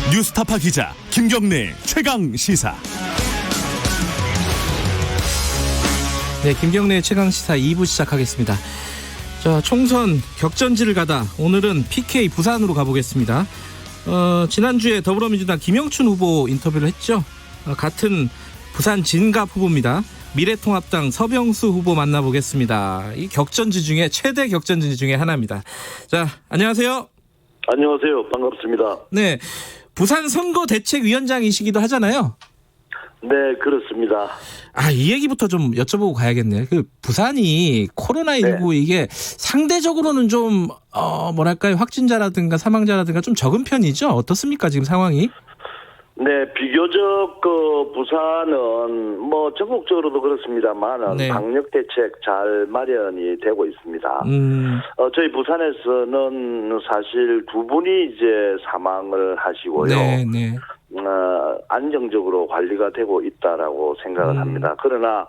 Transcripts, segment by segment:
뉴스타파 기자 김경래 최강 시사. 네, 김경래 최강 시사 2부 시작하겠습니다. 자, 총선 격전지를 가다 오늘은 PK 부산으로 가보겠습니다. 지난주에 더불어민주당 김영춘 후보 인터뷰를 했죠. 같은 부산 진갑 후보입니다. 미래통합당 서병수 후보 만나보겠습니다. 이 격전지 중에 최대 격전지 중에 하나입니다. 자, 안녕하세요. 안녕하세요. 반갑습니다. 네, 부산 선거대책위원장이시기도 하잖아요. 네, 그렇습니다. 이 얘기부터 좀 여쭤보고 가야겠네요. 부산이 코로나19 이게 상대적으로는 좀 뭐랄까요, 확진자라든가 사망자라든가 좀 적은 편이죠? 어떻습니까, 지금 상황이? 네, 비교적 부산은 뭐 전국적으로도 그렇습니다만 네. 방역 대책 잘 마련이 되고 있습니다. 저희 부산에서는 사실 두 분이 이제 사망을 하시고요. 네, 네. 안정적으로 관리가 되고 있다라고 생각을 합니다. 그러나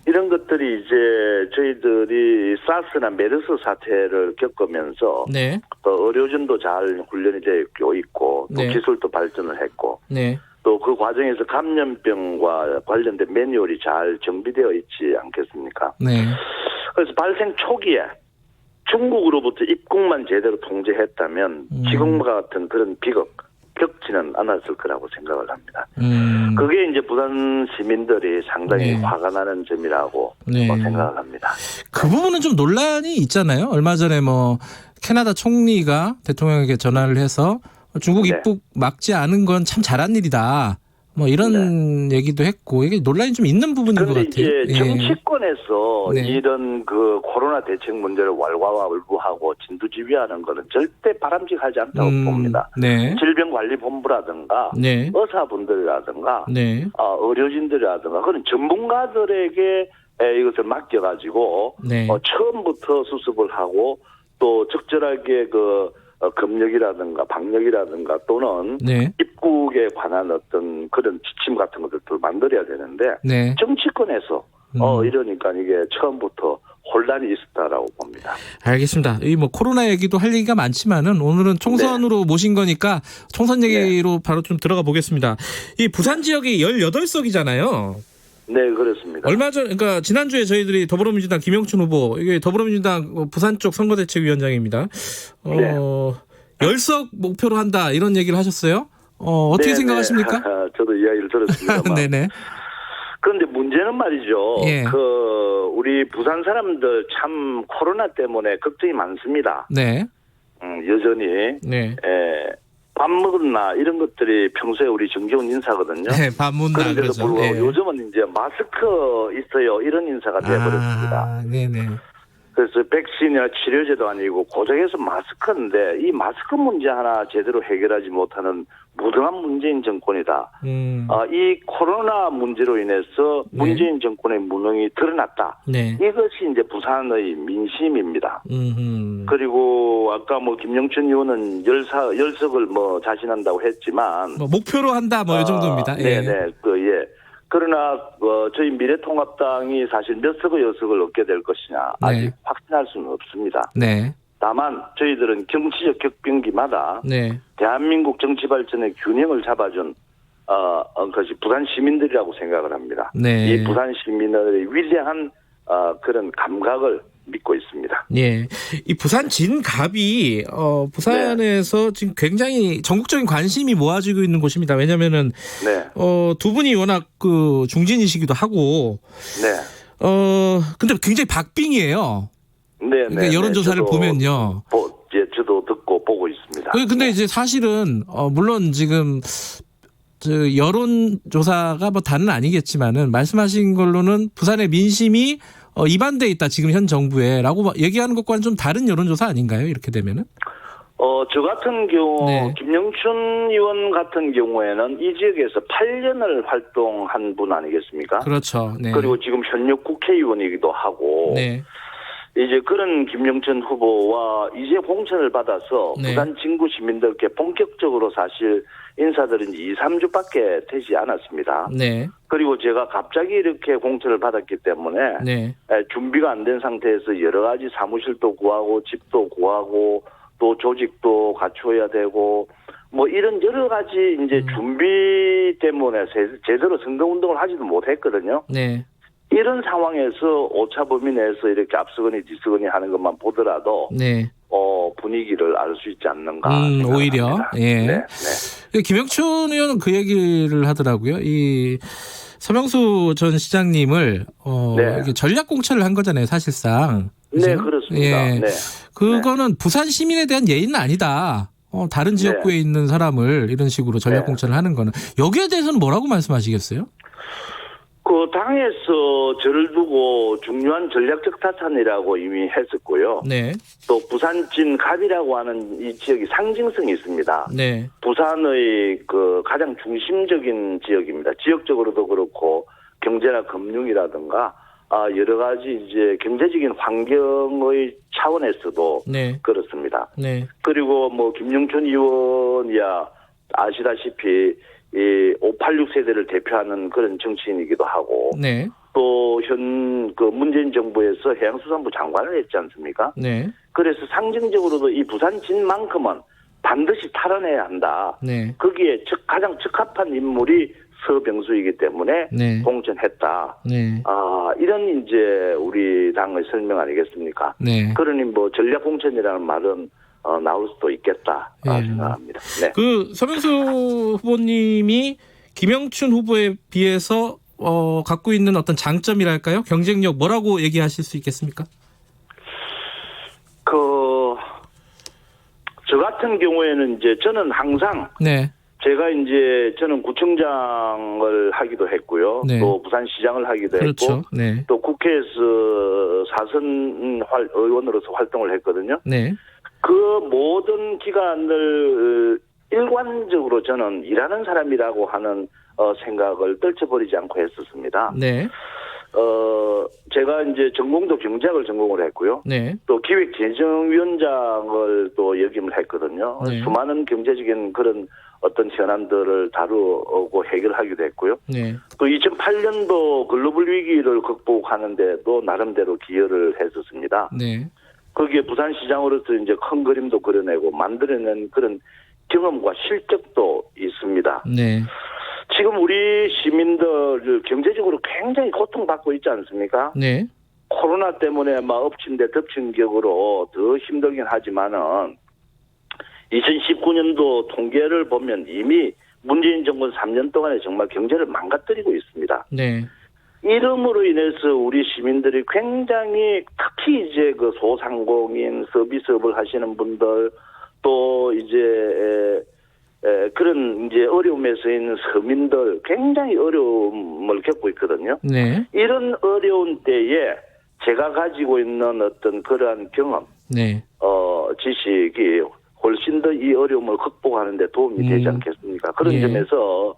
이런 것들이 이제 저희들이 사스나 메르스 사태를 겪으면서 네. 또 의료진도 잘 훈련이 되어 있고 또 네. 기술도 발전을 했고 네. 또 그 과정에서 감염병과 관련된 매뉴얼이 잘 정비되어 있지 않겠습니까? 네. 그래서 발생 초기에 중국으로부터 입국만 제대로 통제했다면 지금과 같은 그런 비극 겪지는 않았을 거라고 생각을 합니다. 그게 이제 부산 시민들이 상당히 네. 화가 나는 점이라고 네. 생각을 합니다. 그 부분은 좀 논란이 있잖아요. 얼마 전에 캐나다 총리가 대통령에게 전화를 해서 중국 네. 입국 막지 않은 건 참 잘한 일이다. 이런 얘기도 했고, 이게 논란이 좀 있는 부분인 것 그런데 같아요. 이제 정치권에서 네. 이런 그 코로나 대책 문제를 왈가왈부하고 진두지휘하는 것은 절대 바람직하지 않다고 봅니다. 네. 질병관리본부라든가 네. 의사분들이라든가 네. 의료진들이라든가 그런 전문가들에게 이것을 맡겨가지고 네. 처음부터 수습을 하고 또 적절하게 검역이라든가 방역이라든가 또는 네. 입국에 관한 어떤 그런 지침 같은 것들을 만들어야 되는데 네. 정치권에서 이러니까 이게 처음부터 혼란이 있었다라고 봅니다. 알겠습니다. 이 코로나 얘기도 할 얘기가 많지만은 오늘은 총선으로 모신 거니까 총선 얘기로 바로 좀 들어가 보겠습니다. 이 부산 지역이 18석이잖아요. 네, 그렇습니다. 얼마 전, 그러니까 지난주에 저희들이 더불어민주당 김영춘 후보, 이게 더불어민주당 부산 쪽 선거대책위원장입니다. 네. 10석 목표로 한다 이런 얘기를 하셨어요. 어떻게 네, 생각하십니까? 네. 저도 이야기를 들었습니다만. 네네. 그런데 문제는 말이죠. 예. 우리 부산 사람들 참 코로나 때문에 걱정이 많습니다. 네. 여전히 네. 밥 먹었나 이런 것들이 평소에 우리 정겨운 인사거든요. 네, 밥 묻나 그런데도 그러죠. 불구하고 네. 요즘은 이제 마스크 있어요 이런 인사가 돼버렸습니다. 네네. 그래서 백신이나 치료제도 아니고 고작해서 마스크인데 이 마스크 문제 하나 제대로 해결하지 못하는 무등한 문재인 정권이다. 이 코로나 문제로 인해서 네. 문재인 정권의 무능이 드러났다. 네. 이것이 이제 부산의 민심입니다. 그리고 아까 김영춘 의원은 10석을 자신한다고 했지만 목표로 한다 이 정도입니다. 예. 네네. 그러나 저희 미래통합당이 사실 몇 석의 여석을 얻게 될 것이냐 아직 네. 확신할 수는 없습니다. 네. 다만 저희들은 정치적 격변기마다 네. 대한민국 정치 발전의 균형을 잡아준 것이 부산 시민들이라고 생각을 합니다. 네. 이 부산 시민의 위대한 그런 감각을 믿고 있습니다. 예. 이 부산 진갑이 부산에서 지금 굉장히 전국적인 관심이 모아지고 있는 곳입니다. 왜냐면은 네. 두 분이 워낙 중진이시기도 하고 근데 굉장히 박빙이에요. 네, 그러니까 여론조사를 보면요. 저도 듣고 보고 있습니다. 근데 이제 사실은 물론 지금 여론조사가 다는 아니겠지만은 말씀하신 걸로는 부산의 민심이 이반돼 있다 지금 현 정부에라고 얘기하는 것과는 좀 다른 여론조사 아닌가요? 이렇게 되면은? 저 같은 경우 네. 김영춘 의원 같은 경우에는 이 지역에서 8년을 활동한 분 아니겠습니까? 그렇죠. 네. 그리고 지금 현역 국회의원이기도 하고 네. 이제 그런 김영춘 후보와 이제 공천을 받아서 네. 부산 진구 시민들께 본격적으로 사실 인사드린 지 2, 3주밖에 되지 않았습니다. 네. 그리고 제가 갑자기 이렇게 공천을 받았기 때문에 네. 준비가 안 된 상태에서 여러 가지 사무실도 구하고 집도 구하고 또 조직도 갖추어야 되고 뭐 이런 여러 가지 이제 준비 때문에 제대로 선거운동을 하지도 못했거든요. 네. 이런 상황에서 오차 범위 내에서 이렇게 앞서거니 뒤서거니 하는 것만 보더라도 네. 분위기를 알 수 있지 않는가. 오히려. 예. 네. 네. 김영춘 의원은 그 얘기를 하더라고요. 이 서명수 전 시장님을 네. 이렇게 전략 공천을 한 거잖아요, 사실상. 그죠? 네, 그렇습니다. 예. 네. 그거는 부산 시민에 대한 예의는 아니다. 다른 지역구에 있는 사람을 이런 식으로 전략 공천을 하는 거는 여기에 대해서는 뭐라고 말씀하시겠어요? 그 당에서 저를 두고 중요한 전략적 타산이라고 이미 했었고요. 네. 또 부산진 갑이라고 하는 이 지역이 상징성이 있습니다. 네. 부산의 그 가장 중심적인 지역입니다. 지역적으로도 그렇고 경제나 금융이라든가 여러 가지 이제 경제적인 환경의 차원에서도 네. 그렇습니다. 네. 그리고 뭐 김영춘 의원이야 아시다시피 이 586 세대를 대표하는 그런 정치인이기도 하고 네. 또 그 문재인 정부에서 해양수산부 장관을 했지 않습니까? 네. 그래서 상징적으로도 이 부산진만큼은 반드시 탈환해야 한다. 네. 거기에 가장 적합한 인물이 서병수이기 때문에 네. 공천했다. 네. 이런 이제 우리 당의 설명 아니겠습니까? 네. 그러니 뭐 전략 공천이라는 말은 나올 수도 있겠다 생각합니다. 네. 그 서명수 후보님이 김영춘 후보에 비해서 갖고 있는 어떤 장점이랄까요? 경쟁력 뭐라고 얘기하실 수 있겠습니까? 저 같은 경우에는 이제 저는 항상 네. 저는 구청장을 하기도 했고요. 네. 또 부산시장을 하기도 그렇죠. 했고 네. 또 국회에서 사선 의원으로서 활동을 했거든요. 네. 그 모든 기간을 일관적으로 저는 일하는 사람이라고 하는 생각을 떨쳐버리지 않고 했었습니다. 네. 제가 이제 전공도 경제학을 전공을 했고요. 네. 또 기획재정위원장을 또 역임을 했거든요. 네. 수많은 경제적인 그런 어떤 현안들을 다루고 해결하기도 했고요. 네. 또 2008년도 글로벌 위기를 극복하는데도 나름대로 기여를 했었습니다. 네. 거기에 부산시장으로서 이제 큰 그림도 그려내고 만들어낸 그런 경험과 실적도 있습니다. 네. 지금 우리 시민들 경제적으로 굉장히 고통받고 있지 않습니까? 네. 코로나 때문에 막 엎친 데 덮친 격으로 더 힘들긴 하지만은 2019년도 통계를 보면 이미 문재인 정권 3년 동안에 정말 경제를 망가뜨리고 있습니다. 네. 이름으로 인해서 우리 시민들이 굉장히 특히 이제 그 소상공인 서비스업을 하시는 분들 또 이제 그런 이제 어려움에서 있는 서민들 굉장히 어려움을 겪고 있거든요. 네. 이런 어려운 때에 제가 가지고 있는 어떤 그러한 경험, 네. 지식이 훨씬 더 이 어려움을 극복하는 데 도움이 되지 않겠습니까? 그런 예. 점에서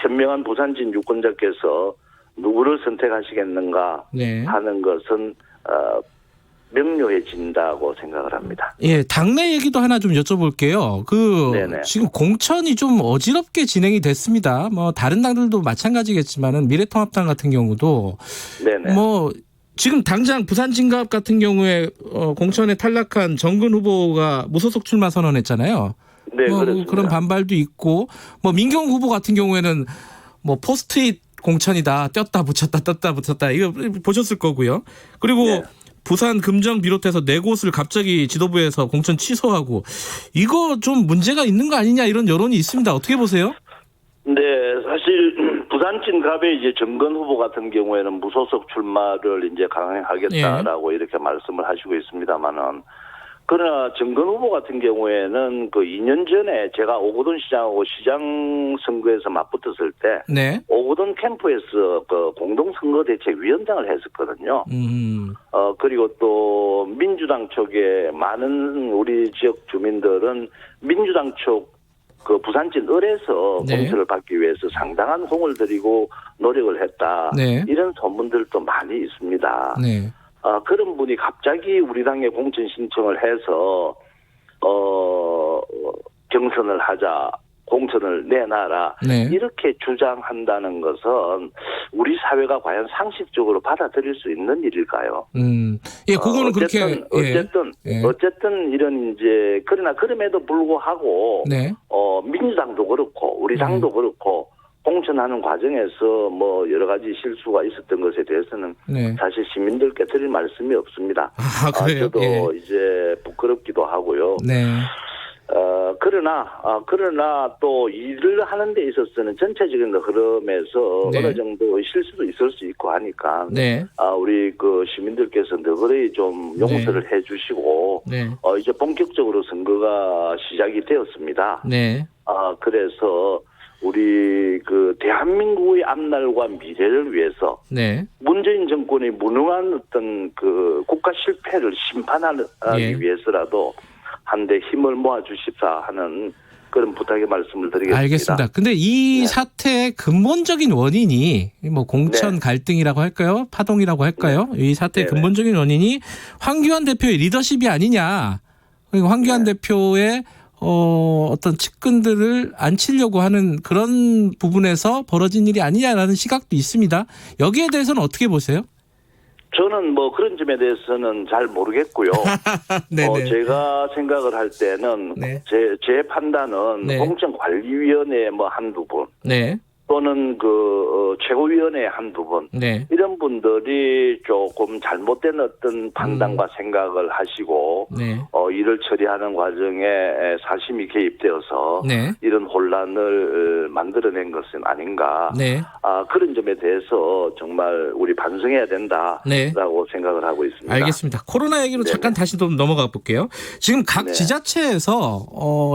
현명한 부산진 유권자께서 누구를 선택하시겠는가 네. 하는 것은 명료해진다고 생각을 합니다. 예, 당내 얘기도 하나 좀 여쭤볼게요. 네네. 지금 공천이 좀 어지럽게 진행이 됐습니다. 뭐 다른 당들도 마찬가지겠지만은 미래통합당 같은 경우도 네네. 뭐 지금 당장 부산진갑 같은 경우에 공천에 탈락한 정근 후보가 무소속 출마 선언했잖아요. 네, 뭐 그렇습니다. 그런 반발도 있고 뭐 민경 후보 같은 경우에는 뭐 포스트잇 공천이다. 떴다 붙였다 떴다 붙였다. 이거 보셨을 거고요. 그리고 네. 부산 금정 비롯해서 4곳을 갑자기 지도부에서 공천 취소하고 이거 좀 문제가 있는 거 아니냐 이런 여론이 있습니다. 어떻게 보세요? 네, 사실 부산진 갑의 이제 정건 후보 같은 경우에는 무소속 출마를 이제 강행하겠다라고 이렇게 말씀을 하시고 있습니다만은 그러나 정건 후보 같은 경우에는 그 2년 전에 제가 오거돈 시장하고 시장 선거에서 맞붙었을 때 네. 오거돈 캠프에서 그 공동선거대책위원장을 했었거든요. 그리고 또 민주당 쪽에 많은 우리 지역 주민들은 민주당 쪽 그 부산진 을에서 네. 공천을 받기 위해서 상당한 공을 들이고 노력을 했다. 네. 이런 소문들도 많이 있습니다. 네. 그런 분이 갑자기 우리 당에 공천 신청을 해서 경선을 하자 공천을 내놔라. 네. 이렇게 주장한다는 것은 우리 사회가 과연 상식적으로 받아들일 수 있는 일일까요? 예, 그거는 그렇게 어쨌든 이런 이제 그러나 그럼에도 불구하고 네. 민주당도 그렇고 우리 당도 그렇고 공천하는 과정에서 뭐 여러 가지 실수가 있었던 것에 대해서는 네. 사실 시민들께 드릴 말씀이 없습니다. 그래요? 저도 예. 이제 부끄럽기도 하고요. 네. 그러나 또 일을 하는 데 있어서는 전체적인 흐름에서 네. 어느 정도 실수도 있을 수 있고 하니까 네. 우리 그 시민들께서 너그러이 좀 용서를 해주시고 네. 이제 본격적으로 선거가 시작이 되었습니다. 네. 그래서 우리 그 대한민국의 앞날과 미래를 위해서 네. 문재인 정권의 무능한 어떤 그 국가 실패를 심판하기 예. 위해서라도 한데 힘을 모아 주십사 하는 그런 부탁의 말씀을 드리겠습니다. 알겠습니다. 근데 이 네. 사태의 근본적인 원인이 뭐 공천 갈등이라고 할까요? 파동이라고 할까요? 이 사태의 네네. 근본적인 원인이 황교안 대표의 리더십이 아니냐. 그리고 황교안 대표의 어떤 측근들을 앉히려고 하는 그런 부분에서 벌어진 일이 아니냐라는 시각도 있습니다. 여기에 대해서는 어떻게 보세요? 저는 뭐 그런 점에 대해서는 잘 모르겠고요. 네네. 제가 생각을 할 때는 네. 제 판단은 네. 공천관리위원회 뭐 한두 분 네. 또는 그 최고위원회 한두 분 네. 이런 분들이 조금 잘못된 어떤 판단과 생각을 하시고 네. 일을 처리하는 과정에 사심이 개입되어서 네. 이런 혼란을 만들어낸 것은 아닌가. 네. 그런 점에 대해서 정말 우리 반성해야 된다라고 네. 생각을 하고 있습니다. 알겠습니다. 코로나 얘기로 네네. 잠깐 다시 좀 넘어가 볼게요. 지금 각 네. 지자체에서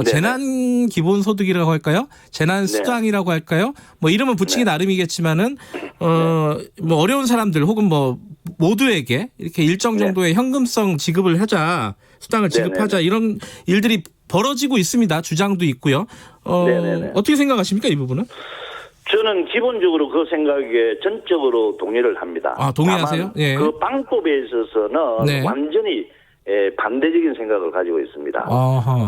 네네. 재난 기본소득이라고 할까요? 재난 수당이라고 할까요? 뭐 이름은 붙이기 네. 나름이겠지만은 뭐 어려운 사람들 혹은 뭐 모두에게 이렇게 일정 정도의 현금성 지급을 하자, 수당을 지급하자 이런 일들이 벌어지고 있습니다. 주장도 있고요. 어떻게 생각하십니까, 이 부분은? 저는 기본적으로 그 생각에 전적으로 동의를 합니다. 동의하세요? 다만 예. 그 방법에 있어서는 네. 완전히 반대적인 생각을 가지고 있습니다.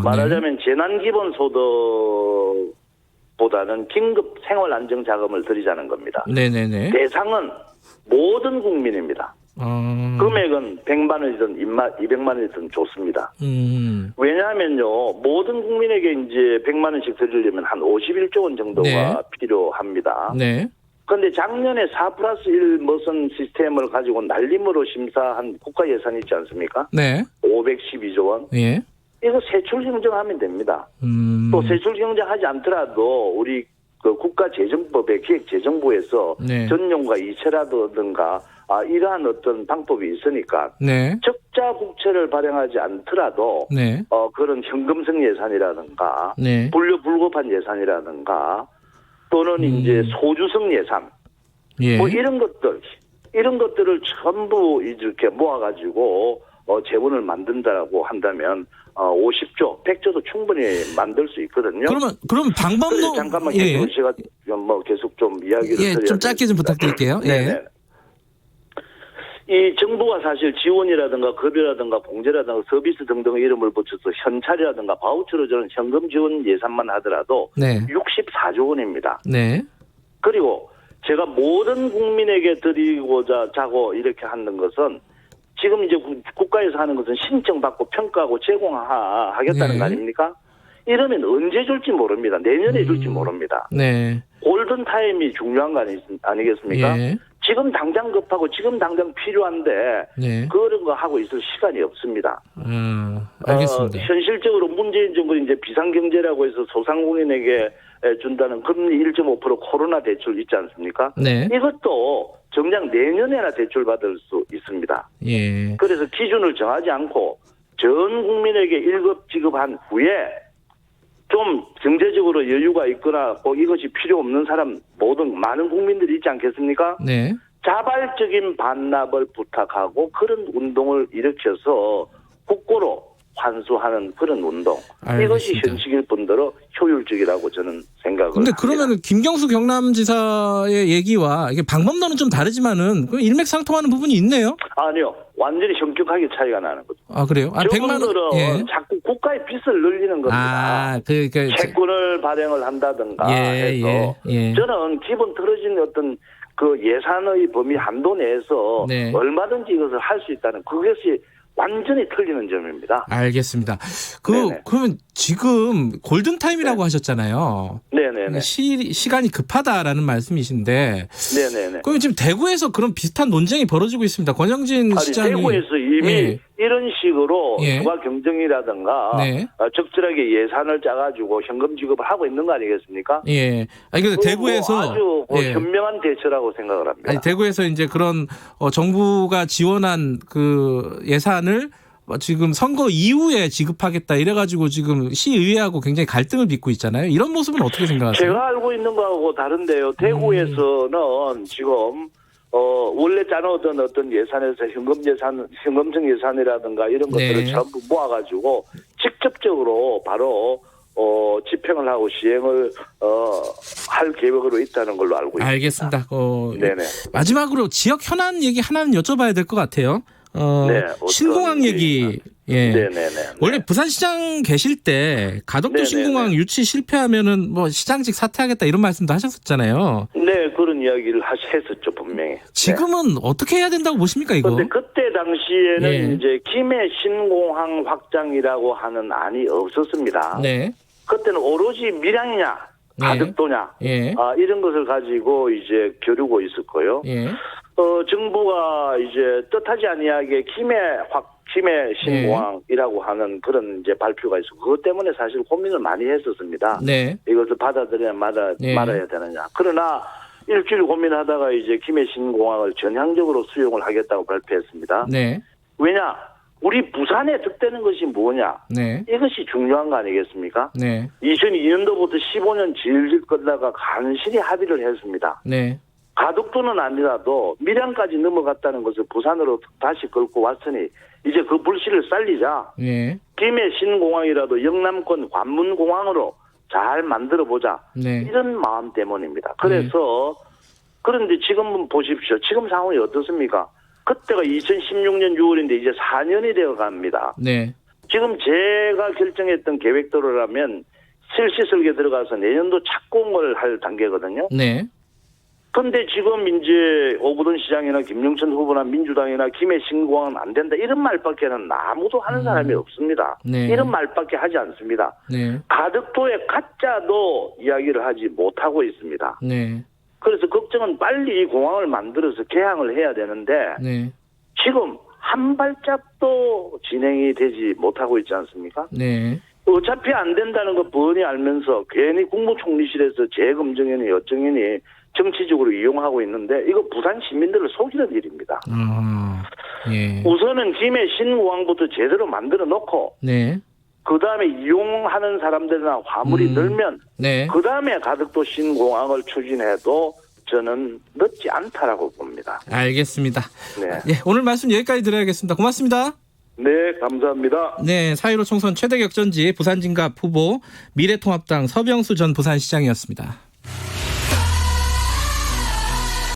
말하자면 재난기본소득보다는 긴급 생활안정자금을 드리자는 겁니다. 네네네. 대상은 모든 국민입니다. 금액은 100만 원이든 200만 원이든 좋습니다. 왜냐하면요, 모든 국민에게 이제 100만 원씩 드리려면 한 51조 원 정도가 네. 필요합니다. 네. 그런데 작년에 4+1 머선 시스템을 가지고 날림으로 심사한 국가 예산이 있지 않습니까? 네. 512조 원. 예. 이거 세출 경정하면 됩니다. 또 세출 경정하지 않더라도 우리 그 국가재정법의 기획재정부에서 네. 전용과 이체라든가 이러한 어떤 방법이 있으니까 네. 적자 국채를 발행하지 않더라도 네. 그런 현금성 예산이라든가 네. 불급한 예산이라든가 또는 이제 소주성 예산 예. 뭐 이런 것들을 전부 이렇게 모아가지고 재원을 만든다라고 한다면 50조, 100조도 충분히 만들 수 있거든요. 그럼 방법론 잠깐만 예. 제가 뭐 계속 좀 이야기를 드려야 좀 짧게 좀 부탁드릴게요. 네. 이 정부가 사실 지원이라든가 급여라든가 공제라든가 서비스 등등의 이름을 붙여서 현찰이라든가 바우처로 주는 현금 지원 예산만 하더라도 네. 64조 원입니다. 네. 그리고 제가 모든 국민에게 드리고자 자고 이렇게 하는 것은 지금 이제 국가에서 하는 것은 신청받고 평가하고 제공하겠다는 네. 거 아닙니까? 이러면 언제 줄지 모릅니다. 내년에 줄지 모릅니다. 네. 골든타임이 중요한 거 아니겠습니까? 예. 지금 당장 급하고 지금 당장 필요한데 네. 그런 거 하고 있을 시간이 없습니다. 알겠습니다. 현실적으로 문재인 정부는 이제 비상경제라고 해서 소상공인에게 준다는 금리 1.5% 코로나 대출 있지 않습니까? 네. 이것도 정작 내년에나 대출 받을 수 있습니다. 예. 그래서 기준을 정하지 않고 전 국민에게 1급 지급한 후에 좀 경제적으로 여유가 있거나 이것이 필요 없는 사람 많은 국민들이 있지 않겠습니까? 네. 자발적인 반납을 부탁하고 그런 운동을 일으켜서 국고로 환수하는 그런 운동. 알겠습니다. 이것이 현실일 뿐더러 효율적이라고 저는 생각을 근데 합니다. 그러면 김경수 경남지사의 얘기와 이게 방법론은 좀 다르지만은 그 일맥상통하는 부분이 있네요. 아니요. 완전히 현격하게 차이가 나는 거죠. 아, 그래요? 아, 100만 저분들은 원. 예. 자꾸 국가의 빚을 늘리는 겁니다. 아, 채권을 발행을 한다든가 해서 저는 기본 틀어진 어떤 그 예산의 범위 한도 내에서 네. 얼마든지 이것을 할 수 있다는 그것이 완전히 틀리는 점입니다. 알겠습니다. 네네. 그러면 지금 골든타임이라고 하셨잖아요. 네네네. 시간이 급하다라는 말씀이신데. 네네네. 그럼 지금 대구에서 그런 비슷한 논쟁이 벌어지고 있습니다. 권영진 시장이. 대구에서 이미 이런 식으로 추가 경정이라든가 네. 적절하게 예산을 짜가지고 현금 지급을 하고 있는 거 아니겠습니까? 예. 아니, 근데 대구에서. 아주 현명한 대처라고 생각을 합니다. 아니, 대구에서 이제 그런 정부가 지원한 그 예산을 지금 선거 이후에 지급하겠다 이래가지고 지금 시의회하고 굉장히 갈등을 빚고 있잖아요. 이런 모습은 어떻게 생각하세요? 제가 알고 있는 거하고 다른데요. 대구에서는 지금 원래 짜놓던 어떤 예산에서 현금성 예산이라든가 이런 것들을 전부 모아가지고 직접적으로 바로 집행을 하고 시행을 할 계획으로 있다는 걸로 알고 있습니다. 알겠습니다. 네네. 마지막으로 지역 현안 얘기 하나는 여쭤봐야 될 것 같아요. 네, 신공항 얘기. 예. 네네네. 원래 부산시장 계실 때 가덕도 신공항 유치 실패하면은 뭐 시장직 사퇴하겠다 이런 말씀도 하셨었잖아요. 네, 그런 이야기를 했었죠, 분명히. 지금은 어떻게 해야 된다고 보십니까, 이거? 그런데 그때 당시에는 이제 김해 신공항 확장이라고 하는 안이 없었습니다. 네. 그때는 오로지 밀양이냐, 가덕도냐, 이런 것을 가지고 이제 겨루고 있었고요. 정부가 이제 뜻하지 아니하게 김해 신공항이라고 하는 그런 이제 발표가 있었고 그것 때문에 사실 고민을 많이 했었습니다. 이것을 받아들여야 말아야 되느냐. 그러나 일주일 고민하다가 이제 김해 신공항을 전향적으로 수용을 하겠다고 발표했습니다. 왜냐? 우리 부산에 득되는 것이 뭐냐? 이것이 중요한 거 아니겠습니까? 2002년도부터 15년 질질 끌다가 간신히 합의를 했습니다. 가덕도는 아니라도 밀양까지 넘어갔다는 것을 부산으로 다시 끌고 왔으니 이제 그 불씨를 살리자. 김해 신공항이라도 영남권 관문공항으로 잘 만들어보자. 이런 마음 때문입니다. 그래서 그런데 지금 보십시오. 지금 상황이 어떻습니까? 그때가 2016년 6월인데 이제 4년이 되어 갑니다. 지금 제가 결정했던 계획대로라면 실시설계 들어가서 내년도 착공을 할 단계거든요. 그런데 지금 이제 오부돈 시장이나 김영천 후보나 민주당이나 김해 신공항은 안 된다. 이런 말밖에는 아무도 하는 사람이 없습니다. 이런 말밖에 하지 않습니다. 가덕도의 가짜도 이야기를 하지 못하고 있습니다. 그래서 걱정은 빨리 이 공항을 만들어서 개항을 해야 되는데 지금 한 발짝도 진행이 되지 못하고 있지 않습니까? 어차피 안 된다는 거 뻔히 알면서 괜히 국무총리실에서 재검증위원회 여정인이 정치적으로 이용하고 있는데 이거 부산 시민들을 속이는 일입니다. 우선은 김해 신공항부터 제대로 만들어 놓고 그다음에 이용하는 사람들이나 화물이 늘면 그다음에 가덕도 신공항을 추진해도 저는 늦지 않다라고 봅니다. 알겠습니다. 오늘 말씀 여기까지 드려야겠습니다. 고맙습니다. 네, 감사합니다. 4.15 총선 최대 격전지 부산진갑 후보 미래통합당 서병수 전 부산시장이었습니다.